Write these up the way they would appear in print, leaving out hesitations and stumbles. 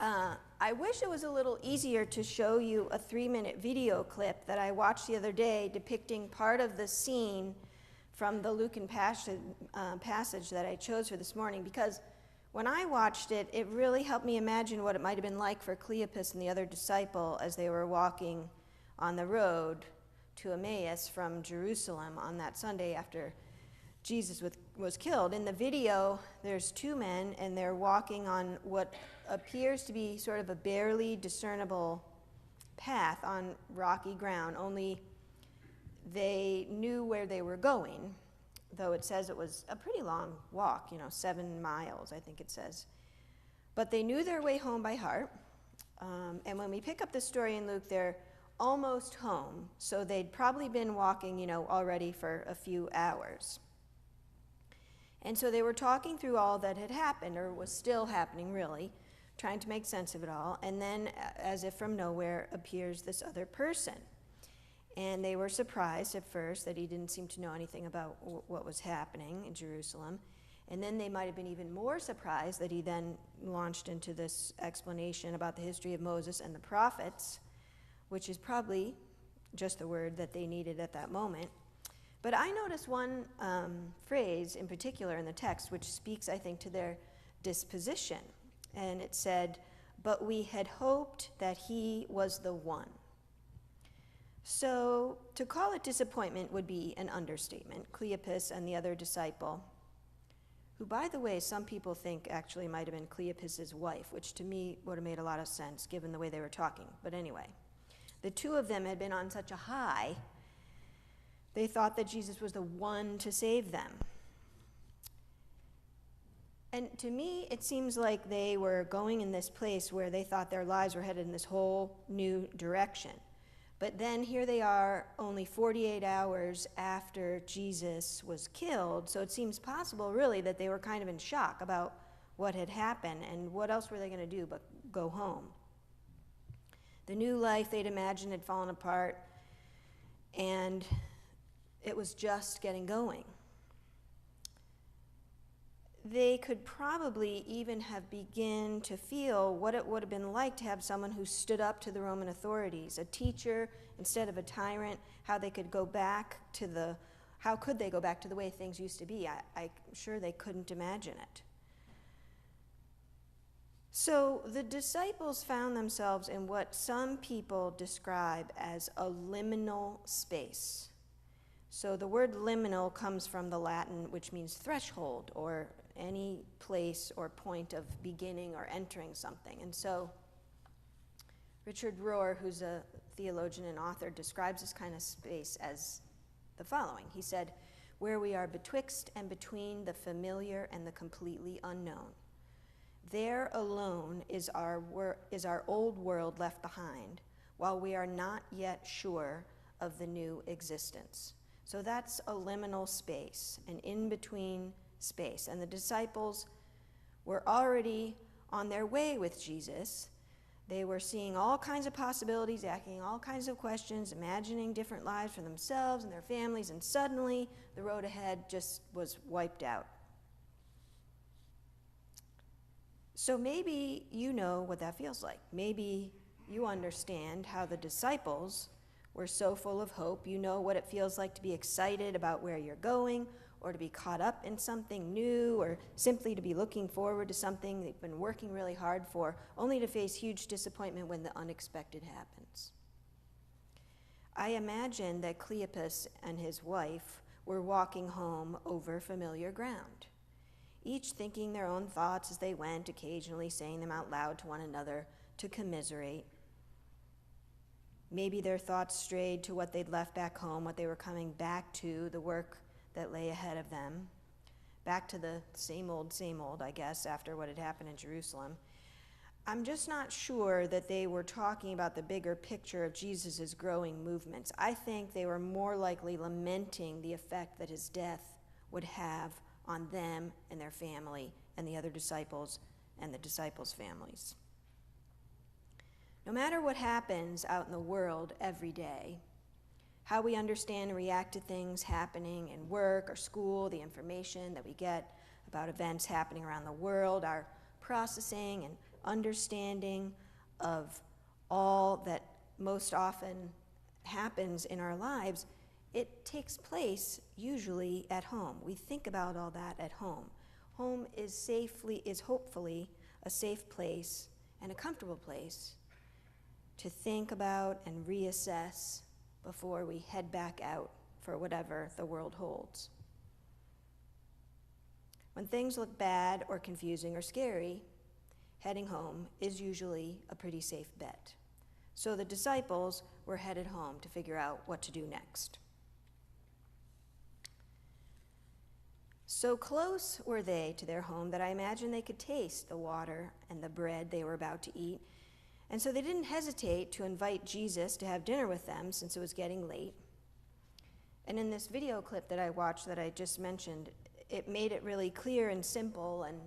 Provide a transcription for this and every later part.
I wish it was a little easier to show you a 3-minute video clip that I watched the other day depicting part of the scene from the Lucan passage that I chose for this morning, because when I watched it, it really helped me imagine what it might have been like for Cleopas and the other disciple as they were walking on the road to Emmaus from Jerusalem on that Sunday after Jesus was killed. In the video, there's two men, and they're walking on what appears to be sort of a barely discernible path on rocky ground, only they knew where they were going, though it says it was a pretty long walk, 7 miles, I think it says. But they knew their way home by heart, and when we pick up the story in Luke, they're almost home, so they'd probably been walking, already for a few hours. And so they were talking through all that had happened, or was still happening, really, trying to make sense of it all. And then, as if from nowhere, appears this other person. And they were surprised at first that he didn't seem to know anything about what was happening in Jerusalem. And then they might have been even more surprised that he then launched into this explanation about the history of Moses and the prophets, which is probably just the word that they needed at that moment. But I noticed one phrase in particular in the text which speaks, I think, to their disposition. And it said, "But we had hoped that he was the one." So to call it disappointment would be an understatement. Cleopas and the other disciple, who, by the way, some people think actually might have been Cleopas's wife, which to me would have made a lot of sense given the way they were talking. But anyway, the two of them had been on such a high, they thought that Jesus was the one to save them. And to me, it seems like they were going in this place where they thought their lives were headed in this whole new direction. But then here they are only 48 hours after Jesus was killed, so it seems possible, really, that they were kind of in shock about what had happened, and what else were they going to do but go home? The new life they'd imagined had fallen apart, and it was just getting going. They could probably even have begun to feel what it would have been like to have someone who stood up to the Roman authorities, a teacher instead of a tyrant, how could they go back to the way things used to be. I'm sure they couldn't imagine it. So the disciples found themselves in what some people describe as a liminal space. So the word liminal comes from the Latin, which means threshold, or any place or point of beginning or entering something. And so Richard Rohr, who's a theologian and author, describes this kind of space as the following. He said, "Where we are betwixt and between the familiar and the completely unknown. There alone is our old world left behind, while we are not yet sure of the new existence." So that's a liminal space, an in-between space. And the disciples were already on their way with Jesus. They were seeing all kinds of possibilities, asking all kinds of questions, imagining different lives for themselves and their families, and suddenly the road ahead just was wiped out. So maybe you know what that feels like. Maybe you understand how the disciples were so full of hope. You know what it feels like to be excited about where you're going, or to be caught up in something new, or simply to be looking forward to something they've been working really hard for, only to face huge disappointment when the unexpected happens. I imagine that Cleopas and his wife were walking home over familiar ground, each thinking their own thoughts as they went, occasionally saying them out loud to one another to commiserate. Maybe their thoughts strayed to what they'd left back home, what they were coming back to, the work that lay ahead of them, back to the same old, I guess, after what had happened in Jerusalem. I'm just not sure that they were talking about the bigger picture of Jesus' growing movements. I think they were more likely lamenting the effect that his death would have on them and their family and the other disciples and the disciples' families. No matter what happens out in the world every day, how we understand and react to things happening in work or school, the information that we get about events happening around the world, our processing and understanding of all that most often happens in our lives, it takes place usually at home. We think about all that at home. Home is hopefully a safe place and a comfortable place to think about and reassess before we head back out for whatever the world holds. When things look bad or confusing or scary, heading home is usually a pretty safe bet. So the disciples were headed home to figure out what to do next. So close were they to their home that I imagine they could taste the water and the bread they were about to eat. And so they didn't hesitate to invite Jesus to have dinner with them since it was getting late. And in this video clip that I watched that I just mentioned, it made it really clear and simple and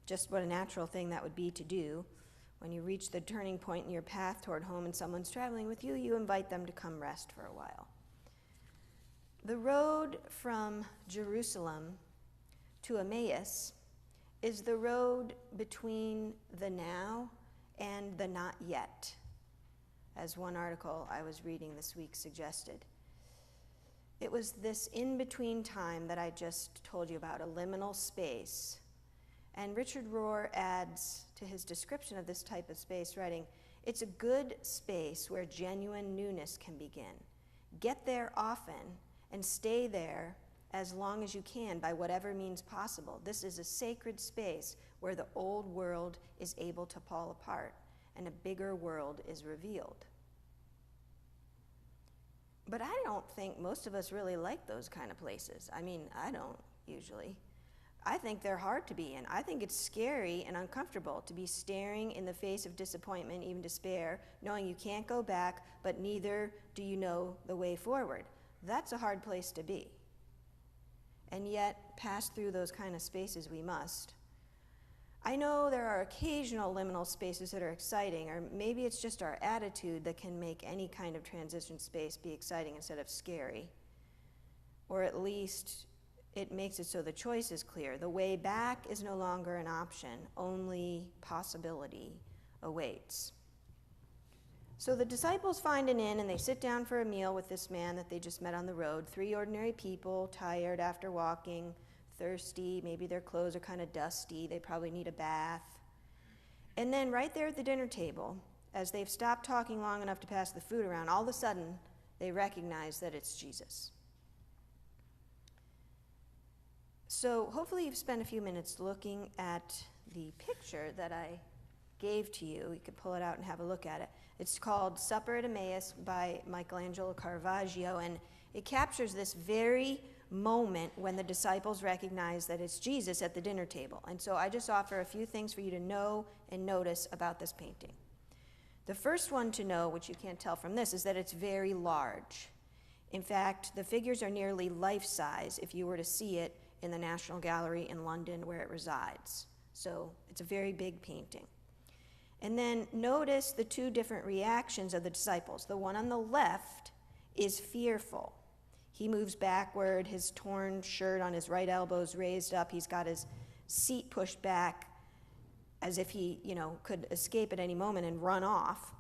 just what a natural thing that would be to do. When you reach the turning point in your path toward home and someone's traveling with you, you invite them to come rest for a while. The road from Jerusalem to Emmaus is the road between the now and the not yet, as one article I was reading this week suggested. It was this in-between time that I just told you about, a liminal space. And Richard Rohr adds to his description of this type of space, writing, "It's a good space where genuine newness can begin. Get there often and stay there as long as you can by whatever means possible. This is a sacred space where the old world is able to fall apart and a bigger world is revealed." But I don't think most of us really like those kind of places. I mean, I don't usually. I think they're hard to be in. I think it's scary and uncomfortable to be staring in the face of disappointment, even despair, knowing you can't go back, but neither do you know the way forward. That's a hard place to be. And yet, pass through those kind of spaces we must. I know there are occasional liminal spaces that are exciting, or maybe it's just our attitude that can make any kind of transition space be exciting instead of scary. Or at least it makes it so the choice is clear. The way back is no longer an option, only possibility awaits. So the disciples find an inn and they sit down for a meal with this man that they just met on the road. 3 ordinary people, tired after walking, thirsty, maybe their clothes are kind of dusty, they probably need a bath. And then right there at the dinner table, as they've stopped talking long enough to pass the food around, all of a sudden they recognize that it's Jesus. So hopefully you've spent a few minutes looking at the picture that I gave to you. You could pull it out and have a look at it. It's called Supper at Emmaus by Michelangelo Caravaggio, and it captures this very moment when the disciples recognize that it's Jesus at the dinner table. And so I just offer a few things for you to know and notice about this painting. The first one to know, which you can't tell from this, is that it's very large. In fact, the figures are nearly life-size if you were to see it in the National Gallery in London where it resides. So it's a very big painting. And then notice the 2 different reactions of the disciples. The one on the left is fearful. He moves backward, his torn shirt on his right elbow is raised up. He's got his seat pushed back as if he, could escape at any moment and run off.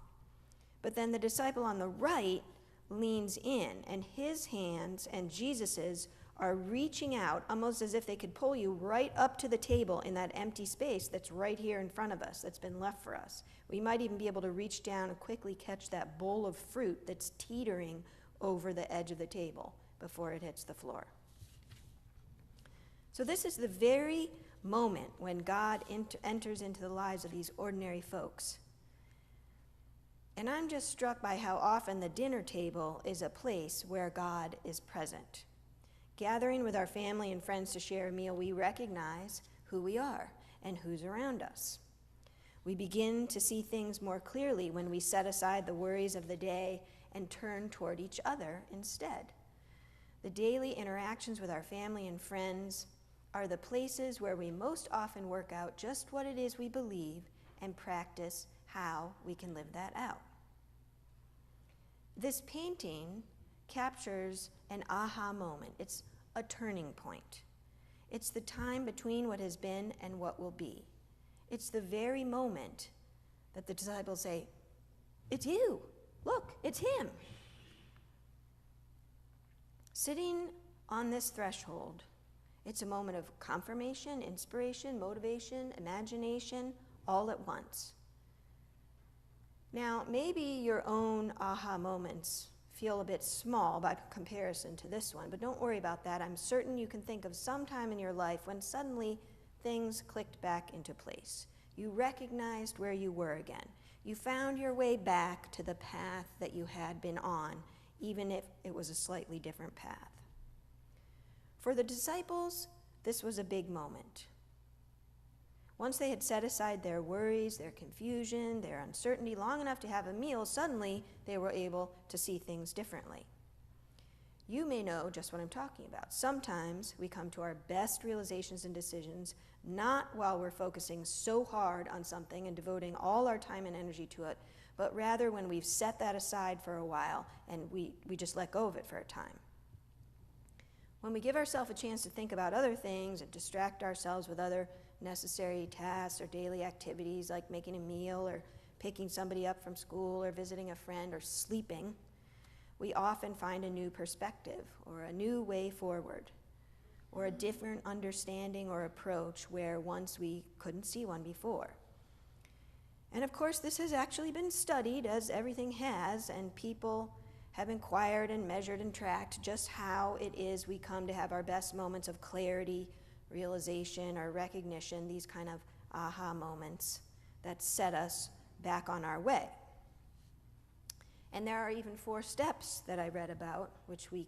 But then the disciple on the right leans in, and his hands and Jesus's are reaching out almost as if they could pull you right up to the table in that empty space that's right here in front of us, that's been left for us. We might even be able to reach down and quickly catch that bowl of fruit that's teetering over the edge of the table before it hits the floor. So this is the very moment when God enters into the lives of these ordinary folks. And I'm just struck by how often the dinner table is a place where God is present. Gathering with our family and friends to share a meal, we recognize who we are and who's around us. We begin to see things more clearly when we set aside the worries of the day and turn toward each other instead. The daily interactions with our family and friends are the places where we most often work out just what it is we believe and practice how we can live that out. This painting captures an aha moment. It's a turning point. It's the time between what has been and what will be. It's the very moment that the disciples say, "It's you. Look, it's him." Sitting on this threshold, it's a moment of confirmation, inspiration, motivation, imagination, all at once. Now, maybe your own aha moments feel a bit small by comparison to this one, but don't worry about that. I'm certain you can think of some time in your life when suddenly things clicked back into place. You recognized where you were again. You found your way back to the path that you had been on, even if it was a slightly different path. For the disciples, this was a big moment. Once they had set aside their worries, their confusion, their uncertainty long enough to have a meal, suddenly they were able to see things differently. You may know just what I'm talking about. Sometimes we come to our best realizations and decisions not while we're focusing so hard on something and devoting all our time and energy to it, but rather when we've set that aside for a while and we just let go of it for a time. When we give ourselves a chance to think about other things and distract ourselves with other necessary tasks or daily activities like making a meal or picking somebody up from school or visiting a friend or sleeping, we often find a new perspective or a new way forward or a different understanding or approach where once we couldn't see one before. And of course, this has actually been studied, as everything has, and people have inquired and measured and tracked just how it is we come to have our best moments of clarity, realization, or recognition, these kind of aha moments that set us back on our way. And there are even 4 steps that I read about, which we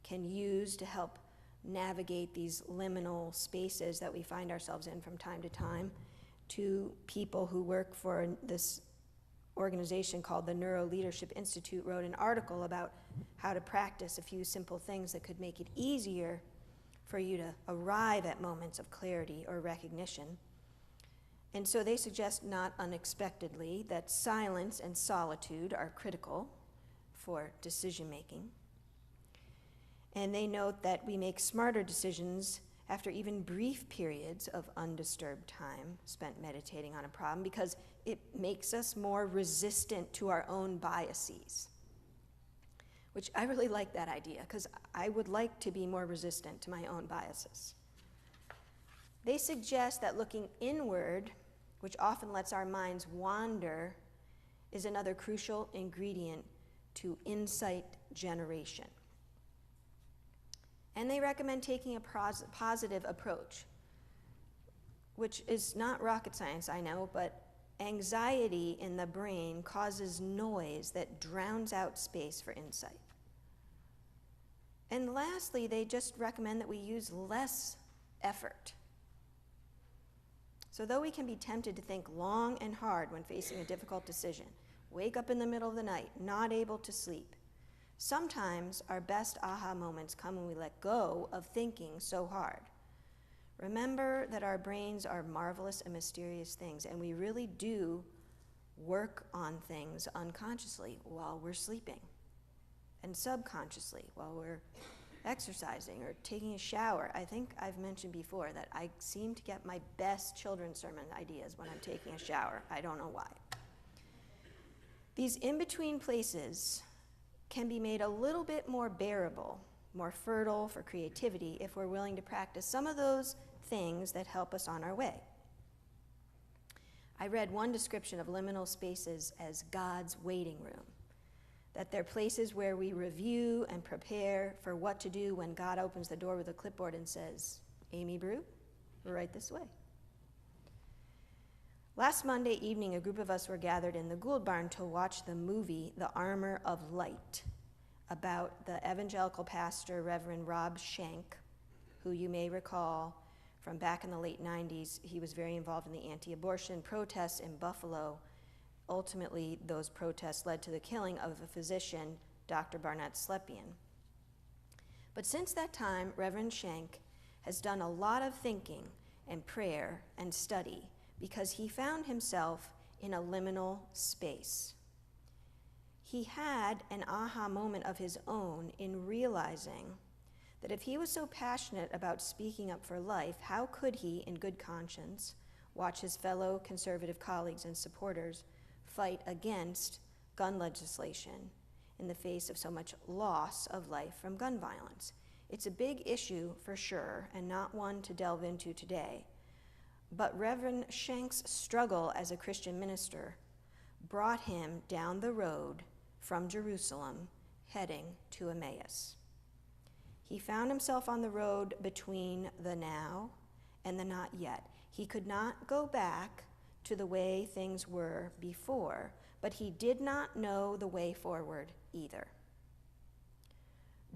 can use to help navigate these liminal spaces that we find ourselves in from time to time. 2 people who work for this organization called the Neuro Leadership Institute wrote an article about how to practice a few simple things that could make it easier for you to arrive at moments of clarity or recognition. And so they suggest, not unexpectedly, that silence and solitude are critical for decision making. And they note that we make smarter decisions after even brief periods of undisturbed time spent meditating on a problem, because it makes us more resistant to our own biases. Which I really like that idea, because I would like to be more resistant to my own biases. They suggest that looking inward, which often lets our minds wander, is another crucial ingredient to insight generation. And they recommend taking a positive approach, which is not rocket science, I know, but anxiety in the brain causes noise that drowns out space for insight. And lastly, they just recommend that we use less effort. So though we can be tempted to think long and hard when facing a difficult decision, wake up in the middle of the night, not able to sleep, sometimes our best aha moments come when we let go of thinking so hard. Remember that our brains are marvelous and mysterious things, and we really do work on things unconsciously while we're sleeping, and subconsciously while we're exercising or taking a shower. I think I've mentioned before that I seem to get my best children's sermon ideas when I'm taking a shower. I don't know why. These in-between places can be made a little bit more bearable, more fertile for creativity if we're willing to practice some of those things that help us on our way. I read one description of liminal spaces as God's waiting room, that they're places where we review and prepare for what to do when God opens the door with a clipboard and says, "Amy Brew, we're right this way." Last Monday evening, a group of us were gathered in the Gould Barn to watch the movie The Armor of Light, about the evangelical pastor, Reverend Rob Schenck, who you may recall from back in the late 90s. He was very involved in the anti-abortion protests in Buffalo. Ultimately, those protests led to the killing of a physician, Dr. Barnett Slepian. But since that time, Reverend Schenck has done a lot of thinking and prayer and study because he found himself in a liminal space. He had an aha moment of his own in realizing that if he was so passionate about speaking up for life, how could he, in good conscience, watch his fellow conservative colleagues and supporters fight against gun legislation in the face of so much loss of life from gun violence. It's a big issue for sure, and not one to delve into today. But Reverend Schenk's struggle as a Christian minister brought him down the road from Jerusalem, heading to Emmaus. He found himself on the road between the now and the not yet. He could not go back to the way things were before, but he did not know the way forward either.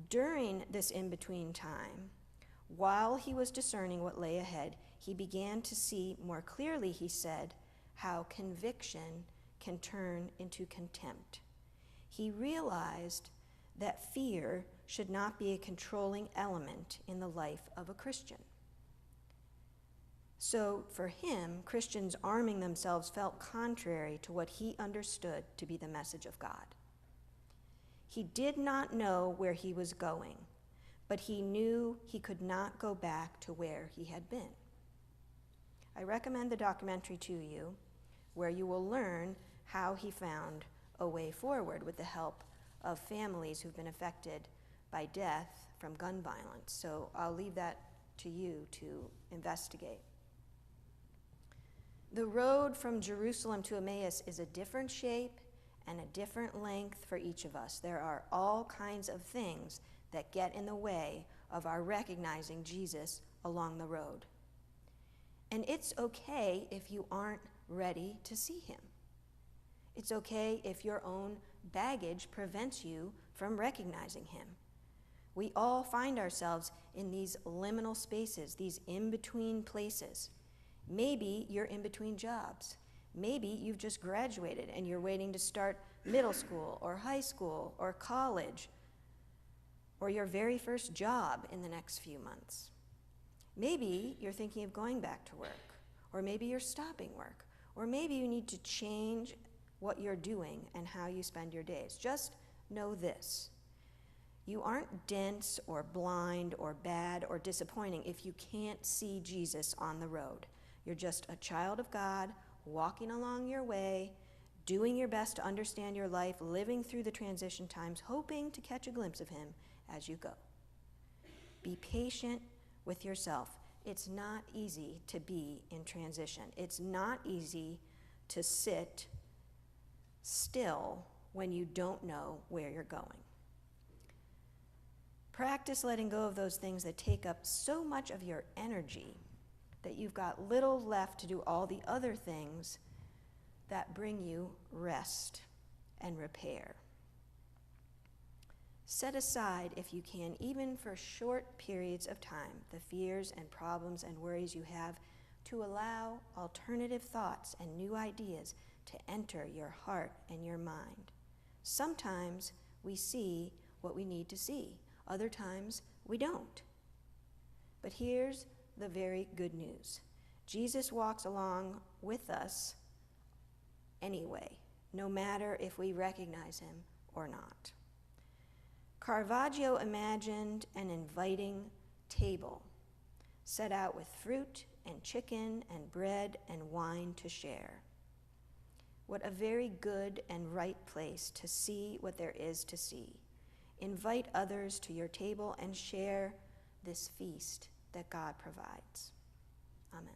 During this in-between time, while he was discerning what lay ahead, he began to see more clearly, he said, how conviction can turn into contempt. He realized that fear should not be a controlling element in the life of a Christian. So for him, Christians arming themselves felt contrary to what he understood to be the message of God. He did not know where he was going, but he knew he could not go back to where he had been. I recommend the documentary to you, where you will learn how he found a way forward with the help of families who've been affected by death from gun violence. So I'll leave that to you to investigate. The road from Jerusalem to Emmaus is a different shape and a different length for each of us. There are all kinds of things that get in the way of our recognizing Jesus along the road. And it's okay if you aren't ready to see him. It's okay if your own baggage prevents you from recognizing him. We all find ourselves in these liminal spaces, these in-between places. Maybe you're in between jobs. Maybe you've just graduated and you're waiting to start middle school or high school or college or your very first job in the next few months. Maybe you're thinking of going back to work, or maybe you're stopping work, or maybe you need to change what you're doing and how you spend your days. Just know this: you aren't dense or blind or bad or disappointing if you can't see Jesus on the road. You're just a child of God, walking along your way, doing your best to understand your life, living through the transition times, hoping to catch a glimpse of him as you go. Be patient with yourself. It's not easy to be in transition. It's not easy to sit still when you don't know where you're going. Practice letting go of those things that take up so much of your energy that you've got little left to do all the other things that bring you rest and repair. Set aside, if you can, even for short periods of time, the fears and problems and worries you have, to allow alternative thoughts and new ideas to enter your heart and your mind. Sometimes we see what we need to see. Other times we don't. But here's the very good news. Jesus walks along with us anyway, no matter if we recognize him or not. Caravaggio imagined an inviting table set out with fruit and chicken and bread and wine to share. What a very good and right place to see what there is to see. Invite others to your table and share this feast that God provides. Amen.